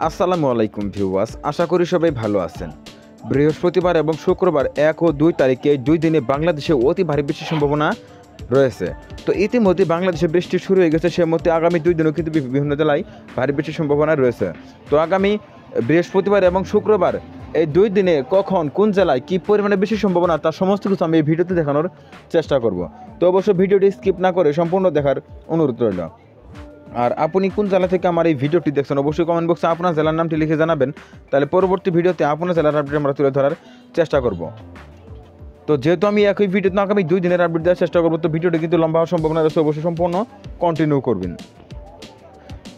আসসালামু আলাইকুম ভিউয়ার্স, আশা করি সবাই ভালো আছেন। বৃহস্পতিবার এবং শুক্রবার 1 ও 2 তারিখে দুই দিনে বাংলাদেশে অতি ভারী বৃষ্টির সম্ভাবনা রয়েছে। তো ইতিমধ্যে বাংলাদেশে বৃষ্টি শুরু হয়ে গেছে, সে মধ্যে আগামী 2 দিনও কিন্তু বিভিন্ন জেলায় ভারী বৃষ্টির সম্ভাবনা রয়েছে। তো আগামী বৃহস্পতিবার এবং শুক্রবার এই 2 দিনে কখন কোন জেলায় কী পরিমাণে বেশি সম্ভাবনা তার সমস্ত কিছু আমি এই ভিডিওতে দেখানোর চেষ্টা করব। তো অবশ্যই ভিডিওটি স্কিপ না করে সম্পূর্ণ দেখার অনুরোধ রইল। আর আপনি কোন জেলা থেকে আমার এই ভিডিওটি দেখছেন অবশ্যই কমেন্ট বক্সে আপনার জেলার নামটি লিখে জানাবেন, তাহলে পরবর্তী ভিডিওতে আপনার জেলার আপডেট আমরা তুলে ধরার চেষ্টা করব। তো যেহেতু আমি একই ভিডিওতে আগামী 2 দিনের আপডেট দেওয়ার চেষ্টা করবো, তো ভিডিওটি কিন্তু লম্বা হওয়ার সম্ভাবনা রয়েছে, অবশ্যই সম্পূর্ণ কন্টিনিউ করবেন।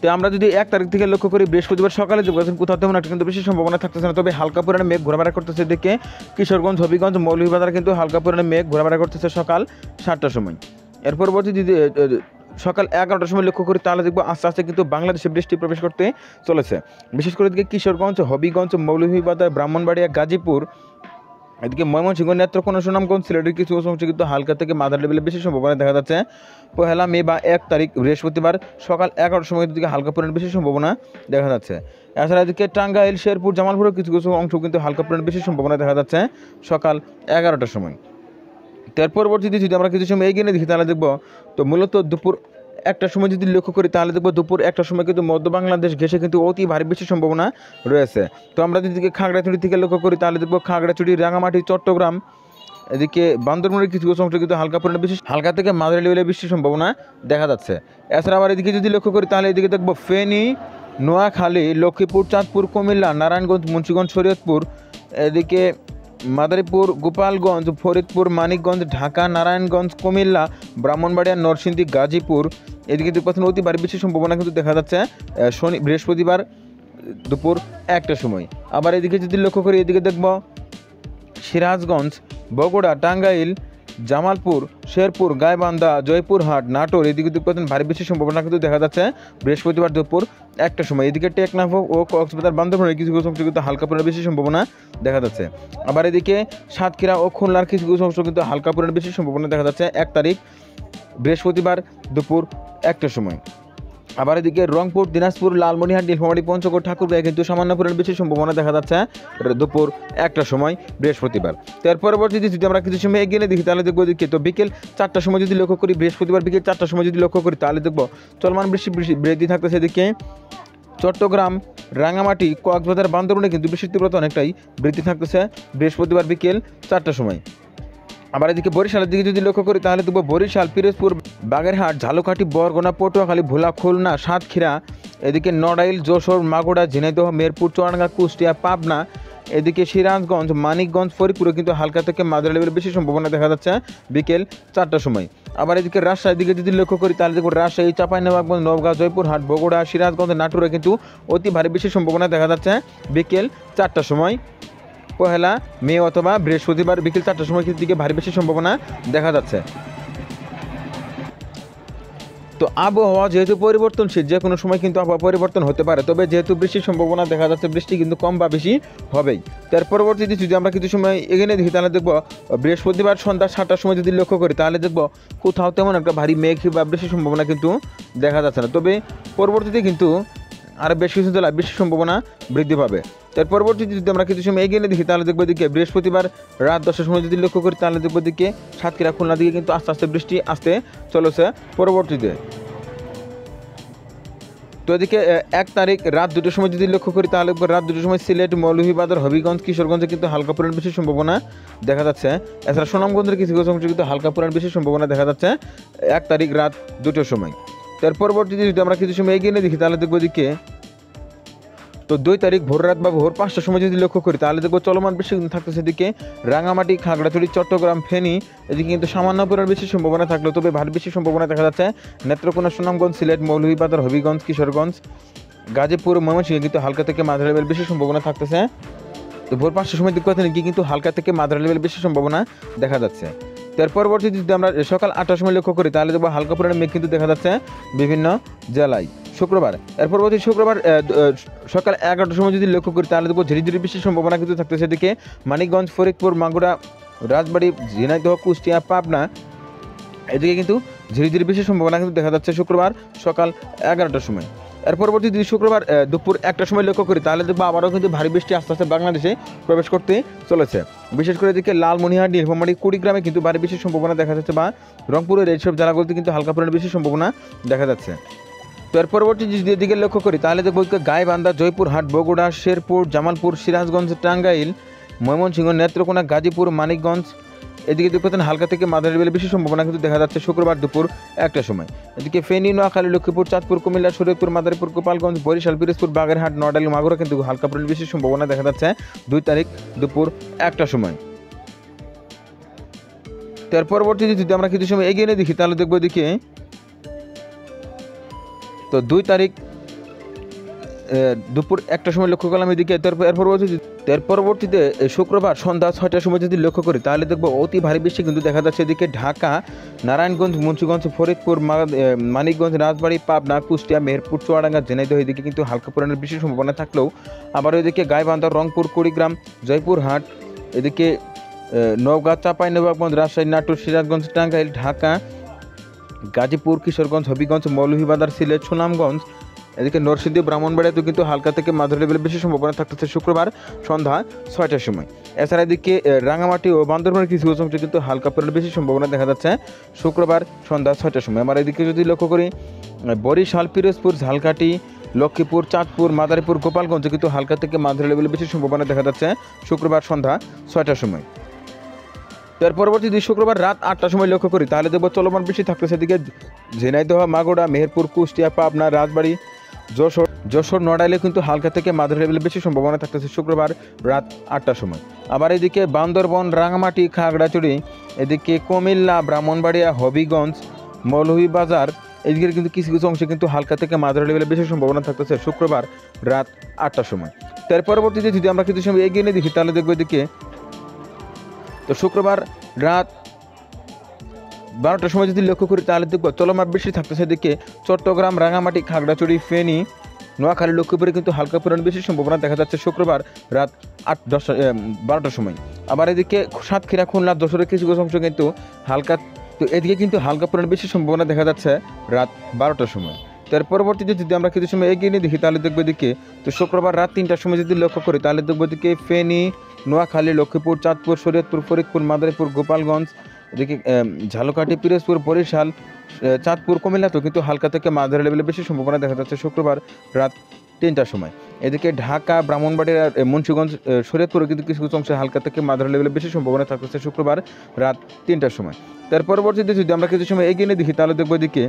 তো আমরা যদি 1 তারিখ থেকে লক্ষ্য করি, বৃহস্পতিবার সকালে যে বলছেন কোথাও তেমন একটা কিন্তু বেশি সম্ভাবনা থাকতেছে না, তবে হালকা পরিমাণে মেঘ ঘোরাফেরা করতেছে। দিকে কিশোরগঞ্জ, হবিগঞ্জ, মৌলভীবাজার কিন্তু হালকা পরিমাণে মেঘ ঘোরাফেরা করতেছে সকাল 7টার সময়। এর পরবর্তী যদি সকাল 11টার সময় লক্ষ্য করি, তাহলে দেখবো আস্তে আস্তে কিন্তু বাংলাদেশে বৃষ্টি প্রবেশ করতে চলেছে। বিশেষ করে এদিকে কিশোরগঞ্জ, হবিগঞ্জ, মৌলভীবাজার, ব্রাহ্মণবাড়িয়া, গাজীপুর, এদিকে ময়মনসিংহ, নেত্রকোনা, সুনামগঞ্জ, সিলেটের কিছু অংশ কিন্তু হালকা থেকে মাঝারি লেভেলে বেশি সম্ভাবনা দেখা যাচ্ছে। 1 মে বা 1 তারিখ বৃহস্পতিবার সকাল 11টার সময় দিকে হালকা পরিমাণে বেশি সম্ভাবনা দেখা যাচ্ছে। এছাড়া এদিকে টাঙ্গাইল, শেরপুর, জামালপুরের কিছু কিছু অংশ কিন্তু হালকা পরিমাণে বেশি সম্ভাবনা দেখা যাচ্ছে সকাল 11টার সময়। তার পরবর্তীতে যদি আমরা কিছু সময় এগিয়ে দেখি, তাহলে দেখবো তো মূলত দুপুর 1টার সময় যদি লক্ষ্য করি, তাহলে দেখবো দুপুর 1টার সময় কিন্তু মধ্য বাংলাদেশ ঘেঁষে কিন্তু অতি ভারী বৃষ্টির সম্ভাবনা রয়েছে। তো আমরা যদি খাগড়াছড়ি থেকে লক্ষ্য করি, তাহলে দেখবো খাগড়াছড়ি, রাঙামাটি, চট্টগ্রাম, এদিকে বান্দরবানের কিছু কিছু অংশ কিন্তু হালকা পরিমাণে বেশি হালকা থেকে মাঝারি লেভেলে বৃষ্টির সম্ভাবনা দেখা যাচ্ছে। এছাড়া আবার এদিকে যদি লক্ষ্য করি, তাহলে এদিকে দেখবো ফেনী, নোয়াখালী, লক্ষ্মীপুর, চাঁদপুর, কুমিল্লা, নারায়ণগঞ্জ, মুন্সিগঞ্জ, শরীয়তপুর, এদিকে মাদারীপুর, গোপালগঞ্জ, ফরিদপুর, মানিকগঞ্জ, ঢাকা, নারায়ণগঞ্জ, কুমিল্লা, ব্রাহ্মণবাড়িয়া, নরসিংদী, গাজীপুর, এদিকে দেখতে অতি ভারী বৃষ্টির সম্ভাবনা কিন্তু দেখা যাচ্ছে বৃহস্পতিবার দুপুর 1টার সময়। আবার এদিকে যদি লক্ষ্য করি, এদিকে দেখব সিরাজগঞ্জ, বগুড়া, টাঙ্গাইল, জামালপুর, শেরপুর, গাইবান্ধা, জয়পুরহাট, নাটোর, এদিকে দেখতে ভারী বৃষ্টির সম্ভাবনা কিন্তু দেখা যাচ্ছে বৃহস্পতিবার দুপুর 1টার সময়। এদিকে টেকনাফ ও কক্সবাজার, বান্দরবানের কিছু কিছু অংশ কিন্তু হালকা পরিমাণে বেশি সম্ভাবনা দেখা যাচ্ছে। আবার এদিকে সাতক্ষীরা ও খুলনার কিছু কিছু অংশ কিন্তু হালকা পরিমাণে বেশি সম্ভাবনা দেখা যাচ্ছে 1 তারিখ বৃহস্পতিবার দুপুর 1টার সময়। আবার এদিকে রংপুর, দিনাজপুর, লালমনিরহাট, নীলফামারী, পঞ্চগড়, ঠাকুরগাঁয়ে কিন্তু সামান্য পরিমাণে বেশি সম্ভাবনা দেখা যাচ্ছে দুপুর 1টার সময় বৃহস্পতিবার। তার পরবর্তীতে যদি আমরা কিছু সময় এগিয়ে দেখি, তাহলে দেখবো এদিকে তো বিকেল 4টার সময় যদি লক্ষ্য করি, বৃহস্পতিবার বিকেল 4টার সময় যদি লক্ষ্য করি, তাহলে দেখবো চলমান বৃদ্ধি থাকতেছে। এদিকে চট্টগ্রাম, রাঙামাটি, কক্সবাজার, বান্দরবানে কিন্তু বৃষ্টির তীব্রতা অনেকটাই বৃদ্ধি থাকতেছে বৃহস্পতিবার বিকেল 4টার সময়। আবার এদিকে বরিশালের দিকে যদি লক্ষ্য করি, তাহলে দেখবো বরিশাল, পিরোজপুর, বাগেরহাট, ঝালকাঠি, বরগুনা, পটুয়াখালী, ভোলা, খুলনা, সাতক্ষীরা, এদিকে নড়াইল, যশোর, মাগুরা, ঝিনাইদহ, মেরপুর, চুয়াডাঙ্গা, কুষ্টিয়া, পাবনা, এদিকে সিরাজগঞ্জ, মানিকগঞ্জ, ফরিদপুরে কিন্তু হালকা থেকে মাঝারি লেভেলের বেশি সম্ভাবনা দেখা যাচ্ছে বিকেল 4টার সময়। আবার এদিকে রাজশাহীর দিকে যদি লক্ষ্য করি, তাহলে দেখবো রাজশাহী, চাঁপাইনবাবগঞ্জ, নওগাঁ, জয়পুরহাট, বগুড়া, সিরাজগঞ্জ, নাটোরে কিন্তু অতি ভারী বেশি সম্ভাবনা দেখা যাচ্ছে বিকেল 4টার সময়। 1 মে অথবা বৃহস্পতিবার বিকেল 4টার সময় দিকে ভারী বেশি সম্ভাবনা দেখা যাচ্ছে। তো আবহাওয়া যেহেতু পরিবর্তনশীল, যে কোনো সময় কিন্তু আবহাওয়া পরিবর্তন হতে পারে, তবে যেহেতু বৃষ্টির সম্ভাবনা দেখা যাচ্ছে, বৃষ্টি কিন্তু কম বা বেশি হবেই। তার পরবর্তীতে যদি আমরা কিছু সময় এগিয়ে দেখি, তাহলে দেখবো বৃহস্পতিবার সন্ধ্যা 7টার সময় যদি লক্ষ্য করি, তাহলে দেখবো কোথাও তেমন একটা ভারী মেঘ বা বৃষ্টির সম্ভাবনা কিন্তু দেখা যাচ্ছে না, তবে পরবর্তীতে কিন্তু আরও বেশ কিছু জেলায় বৃষ্টির সম্ভাবনা বৃদ্ধি পাবে। তার পরবর্তীতে যদি আমরা কিছু সময় এগিয়ে দেখি, তাহলে দেখবো দিকে বৃহস্পতিবার রাত 10টার সময় যদি লক্ষ্য করি, তাহলে দেখবো দিকে সাতক্ষীরা, খুলনা দিকে কিন্তু আস্তে আস্তে বৃষ্টি আসতে চলেছে পরবর্তীতে। তো এদিকে 1 তারিখ রাত 2টার সময় যদি লক্ষ্য করি, তাহলে রাত 2টার সময় সিলেট, মৌলভীবাজার, হবিগঞ্জ, কিশোরগঞ্জে কিন্তু হালকা পরিমাণ বেশি সম্ভাবনা দেখা যাচ্ছে। এছাড়া সুনামগঞ্জের কিছু কিছু অংশ কিন্তু হালকা পরিমাণ বেশি সম্ভাবনা দেখা যাচ্ছে 1 তারিখ রাত 2টার সময়। তার পরবর্তীতে যদি আমরা কিছু সময় এগিয়ে দেখি, তাহলে দেখবো দিকে তো 2 তারিখ ভোর রাত বা ভোর 5টার সময় যদি লক্ষ্য করি, তাহলে দেখবো চলমান বৃষ্টি থাকতেছে এদিকে রাঙামাটি, খাগড়াছড়ি, চট্টগ্রাম, ফেনী, এদিকে কিন্তু সামান্য পরিমাণ বেশি সম্ভাবনা থাকলেও তবে ভারী বেশি সম্ভাবনা দেখা যাচ্ছে নেত্রকোনা, সুনামগঞ্জ, সিলেট, মৌলভীবাজার, হবিগঞ্জ, কিশোরগঞ্জ, গাজীপুর, ময়মনসিংহে কিন্তু হালকা থেকে মাঝারি লেভেল বেশি সম্ভাবনা থাকতেছে। তো ভোর 5টার সময় দেখতে পাচ্ছেন কিন্তু হালকা থেকে মাঝারি লেভেল বেশি সম্ভাবনা দেখা যাচ্ছে। তার পরবর্তীতে যদি আমরা সকাল 8টার সময় লক্ষ্য করি, তাহলে দেখবো হালকা পরিমাণে মেঘ কিন্তু দেখা যাচ্ছে বিভিন্ন জেলায় শুক্রবার। এর পরবর্তী শুক্রবার সকাল 11টার সময় যদি লক্ষ্য করি, তাহলে দেখবো ঝিরিঝিরি বৃষ্টির সম্ভাবনা কিন্তু থাকতেছে এদিকে মানিকগঞ্জ, ফরিদপুর, মাগুরা, রাজবাড়ী, ঝিনাইদহ, কুষ্টিয়া, পাবনা, এদিকে কিন্তু ঝিরিঝিরি বৃষ্টির সম্ভাবনা কিন্তু দেখা যাচ্ছে শুক্রবার সকাল 11টার সময়। এর পরবর্তী যদি শুক্রবার দুপুর 1টার সময় লক্ষ্য করি তাহলে দেখবো আবারও কিন্তু ভারী বৃষ্টি আস্তে আস্তে বাংলাদেশে প্রবেশ করতে চলেছে। বিশেষ করে এদিকে লালমনিরহাট, নীলফামারী, কুড়িগ্রামে কিন্তু ভারী বৃষ্টির সম্ভাবনা দেখা যাচ্ছে, বা রংপুরের এইসব জেলাগুলোতে কিন্তু হালকা পরিমাণে বৃষ্টির সম্ভাবনা দেখা যাচ্ছে। তো এর পরবর্তী যদি এদিকে লক্ষ্য করি তাহলে দেখবো গাইবান্ধা, জয়পুরহাট, বগুড়া, শেরপুর, জামালপুর, সিরাজগঞ্জ, টাঙ্গাইল, ময়মনসিংহ, নেত্রকোনা, গাজীপুর, মানিকগঞ্জ, এদিকে দেখবেন হালকা থেকে মাঝারি লেভেলের বেশি সম্ভাবনা কিন্তু দেখা যাচ্ছে শুক্রবার দুপুর 1টার সময়। এদিকে ফেনী, নোয়াখালী, লক্ষ্মীপুর, চাঁদপুর, কুমিল্লা, শরীয়তপুর, মাদারীপুর, গোপালগঞ্জ, বরিশাল, পিরোজপুর, বাগেরহাট, নোয়াখালী, মাগুরা কিন্তু হালকা পরিমাণে বেশি সম্ভাবনা দেখা যাচ্ছে 2 তারিখ দুপুর 1টার সময়। তার পরবর্তী যদি আমরা কিছু সময় এগিয়ে নিয়ে দেখি তাহলে দেখবো এদিকে তো 2 তারিখ দুপুর 1টার সময় লক্ষ্য করলাম এদিকে। এর পরবর্তীতে শুক্রবার সন্ধ্যা 6টার সময় যদি লক্ষ্য করি তাহলে দেখবো অতি ভারী বৃষ্টি কিন্তু দেখা যাচ্ছে এদিকে ঢাকা, নারায়ণগঞ্জ, মুন্সিগঞ্জ, ফরিদপুর, মানিকগঞ্জ, রাজবাড়ী, পাবনা, কুষ্টিয়া, মেহেরপুর, চুয়াডাঙ্গা, ঝিনাইদহ এদিকে কিন্তু হালকা পরিমাণের বৃষ্টির সম্ভাবনা থাকলেও আবার এদিকে গাইবান্ধা, রংপুর, কুড়িগ্রাম, জয়পুরহাট, এদিকে নওগাঁ, চাঁপাইনবাবগঞ্জ, রাজশাহী, নাটোর, সিরাজগঞ্জ, টাঙ্গাইল, ঢাকা, গাজীপুর, কিশোরগঞ্জ, হবিগঞ্জ, মৌলভীবাজার, সিলেট, সুনামগঞ্জ, এদিকে নরসিংদী, ব্রাহ্মণবাড়িয়াতেও কিন্তু হালকা থেকে মাঝারি লেভেলের বেশি সম্ভাবনা থাকতেছে শুক্রবার সন্ধ্যা 6টার সময়। এছাড়া এদিকে রাঙামাটি ও বান্দরবানের কিছু অংশে কিন্তু হালকা পরিমাণে বেশি সম্ভাবনা দেখা যাচ্ছে শুক্রবার সন্ধ্যা 6টার সময়। আমরা এদিকে যদি লক্ষ্য করি বরিশাল, পিরোজপুর, ঝালকাঠি, লক্ষ্মীপুর, চাঁদপুর, মাদারীপুর, গোপালগঞ্জে কিন্তু হালকা থেকে মাঝারি লেভেলের বেশি সম্ভাবনা দেখা যাচ্ছে শুক্রবার সন্ধ্যা 6টার সময়। এর পরবর্তী শুক্রবার রাত 8টার সময় লক্ষ্য করি তাহলে দেখবো চলমান বৃষ্টি থাকতেছে এদিকে ঝিনাইদহ, মাগুরা, মেহেরপুর, কুষ্টিয়া, পাবনা, রাজবাড়ী, যশোর, নড়াইলে কিন্তু হালকা থেকে মাঝারি লেভেলের বেশি সম্ভাবনা থাকতেছে শুক্রবার রাত 8টার সময়। আবার এদিকে বান্দরবন, রাঙামাটি, খাগড়াছড়ি, এদিকে কুমিল্লা, ব্রাহ্মণবাড়িয়া, হবিগঞ্জ, মৌলভীবাজার এদিকে কিন্তু কিছু কিছু অংশে কিন্তু হালকা থেকে মাঝারি লেভেলের বেশি সম্ভাবনা থাকতেছে শুক্রবার রাত 8টার সময়। তার পরবর্তীতে যদি আমরা কিছু সময় এগিয়ে নিয়ে দেখি তাহলে দেখবো এদিকে তো শুক্রবার রাত 12টার সময় যদি লক্ষ্য করি তাহলে দেখব চলমান বৃষ্টি থাকতেছে এদিকে চট্টগ্রাম, রাঙামাটি, খাগড়াছড়ি, ফেনী, নোয়াখালী, লক্ষ্মীপুরে কিন্তু হালকা পরিমাণ বেশি সম্ভাবনা দেখা যাচ্ছে শুক্রবার রাত 12টার সময়। আবার এদিকে সাতক্ষীরা, খুলনা, যশোরের কিছু কিছু অংশ কিন্তু হালকা, তো এদিকে কিন্তু হালকা পরিমাণ বেশি সম্ভাবনা দেখা যাচ্ছে রাত 12টার সময়। তার পরবর্তীতে যদি আমরা কিছু সময় এগিয়ে নিয়ে দেখি তাহলে দেখবো এদিকে তো শুক্রবার রাত 3টার সময় যদি লক্ষ্য করি তাহলে দেখবো এদিকে ফেনী, নোয়াখালী, লক্ষ্মীপুর, চাঁদপুর, শরীয়তপুর, ফরিদপুর, মাদারীপুর, গোপালগঞ্জ, এদিকে ঝালকাঠি, পিরোজপুর, বরিশাল, চাঁদপুর, কুমিল্লাতেও কিন্তু হালকা থেকে মাঝারি লেভেলে বেশি সম্ভাবনা দেখা যাচ্ছে শুক্রবার রাত 3টার সময়। এদিকে ঢাকা, ব্রাহ্মণবাড়িয়া, মুন্সিগঞ্জ, শরীয়তপুরে কিন্তু কিছু কিছু অংশে হালকা থেকে মাঝারি লেভেলে বেশি সম্ভাবনা থাকতেছে শুক্রবার রাত 3টার সময়। তার পরবর্তীতে যদি আমরা কিছু সময় এগিয়ে নিয়ে দেখি তাহলে দেখবো এদিকে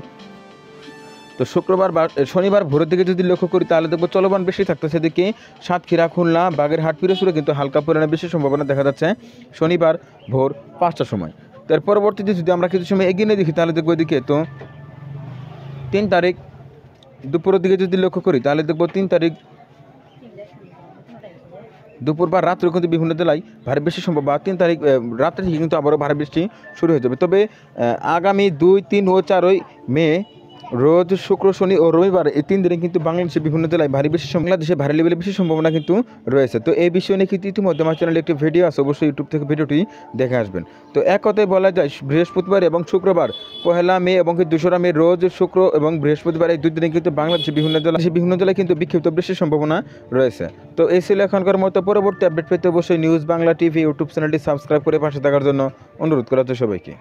তো শুক্রবার বা শনিবার ভোরের দিকে যদি লক্ষ্য করি তাহলে দেখবো চলমান বেশি থাকতেছে এদিকে সাতক্ষীরা, খুলনা, বাগেরহাট, পিরোজপুরে কিন্তু হালকা পরিমাণে বেশি সম্ভাবনা দেখা যাচ্ছে শনিবার ভোর 5টার সময়। তার পরবর্তীতে যদি আমরা কিছু সময় এগিয়ে নিয়ে দেখি তাহলে দেখবো এদিকে তো 3 তারিখ দুপুরের দিকে যদি লক্ষ্য করি তাহলে দেখবো 3 তারিখ দুপুর বা রাত্রে কিন্তু বিভিন্ন জেলায় ভারী বৃষ্টি সম্ভব, বা 3 তারিখ রাত্রে কিন্তু আবারও ভারী বৃষ্টি শুরু হয়ে যাবে। তবে আগামী 2, 3 ও 4 মে রোজ শুক্র, শনি ও রবিবার এই 3 দিনে কিন্তু বাংলাদেশের বিভিন্ন জেলায় ভারী বৃষ্টি, বাংলাদেশে ভারী লেভেলে বেশি সম্ভাবনা কিন্তু রয়েছে। তো এই বিষয় নিয়ে কিন্তু ইতিমধ্যে আমার চ্যানেলে একটি ভিডিও আছে, অবশ্যই ইউটিউব থেকে ভিডিওটি দেখে আসবেন। তো এক কথায় বলা যায় বৃহস্পতিবার এবং শুক্রবার 1 মে এবং 2 মে রোজ শুক্র এবং বৃহস্পতিবার এই 2 দিনে কিন্তু বাংলাদেশের বিভিন্ন জেলায় কিন্তু বিক্ষিপ্ত বৃষ্টির সম্ভাবনা রয়েছে। তো এই ছিল এখনকার মতো। পরবর্তী আপডেট পেতে অবশ্যই নিউজ বাংলা টিভি ইউটিউব চ্যানেলটি সাবস্ক্রাইব করে পাশে থাকার জন্য অনুরোধ করা হচ্ছে সবাইকে।